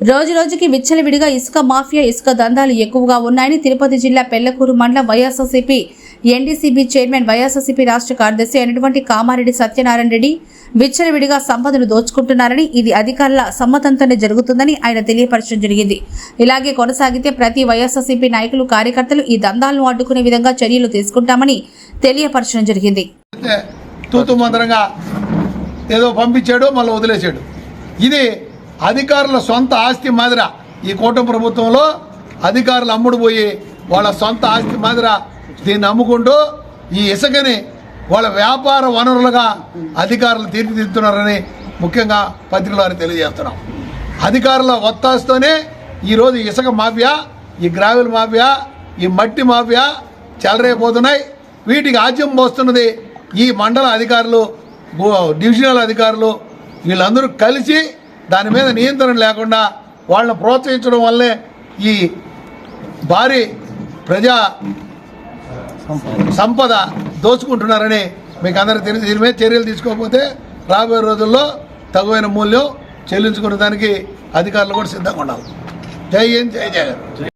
రోజు రోజుకి విచ్చలవిడిగా ఇసుక మాఫియా ఇసుక దందాలు ఎక్కువగా ఉన్నాయని తిరుపతి జిల్లా పెళ్లకూరు మండలం వైఎస్ఆర్సీపీ ఎన్డీసీబీ చైర్మన్ వైఎస్ఆర్సీపీ రాష్ట్ర కార్యదర్శి అయినటువంటి కామారెడ్డి సత్యనారాయణ రెడ్డి విచ్చలవిడిగా సంపదను దోచుకుంటున్నారని, ఇది అధికారుల సమ్మతంతోనే జరుగుతుందని ఆయన తెలియపరచడం జరిగింది. ఇలాగే కొనసాగితే ప్రతి వైఎస్ఆర్సీపీ నాయకులు కార్యకర్తలు ఈ దందాలను అడ్డుకునే విధంగా చర్యలు తీసుకుంటామని తెలియపరచడం జరిగింది. తూతుమందరంగా ఏదో పంపించాడు, మళ్ళీ వదిలేశాడు. ఇది అధికారుల సొంత ఆస్తి మాదిర. ఈ కూటమి ప్రభుత్వంలో అధికారులు అమ్ముడు పోయి వాళ్ళ సొంత ఆస్తి మాదిర దీన్ని అమ్ముకుంటూ ఈ ఇసుకని వాళ్ళ వ్యాపార వనరులుగా అధికారులు తీర్చిదిద్దుతున్నారని ముఖ్యంగా పత్రికల వారికి తెలియజేస్తున్నాం. అధికారుల ఒత్తాసుతోనే ఈరోజు ఇసుక మాఫియా, ఈ గ్రావెల్ మాఫియా, ఈ మట్టి మాఫియా చెలరైపోతున్నాయి. వీటికి ఆజ్యం పోస్తున్నది ఈ మండల అధికారులు, డివిజనల్ అధికారులు, వీళ్ళందరూ కలిసి దాని మీద నియంత్రణ లేకుండా వాళ్ళని ప్రోత్సహించడం వల్లే ఈ భారీ ప్రజా సంపద దోచుకుంటున్నారని మీకు అందరికీ తెలిసి దీని మీద చర్యలు తీసుకోకపోతే రాబోయే రోజుల్లో తగువైన మూల్యం చెల్లించుకునే దానికి అధికారులు కూడా సిద్ధంగా ఉండాలి. జై హింద్, జై జగన్.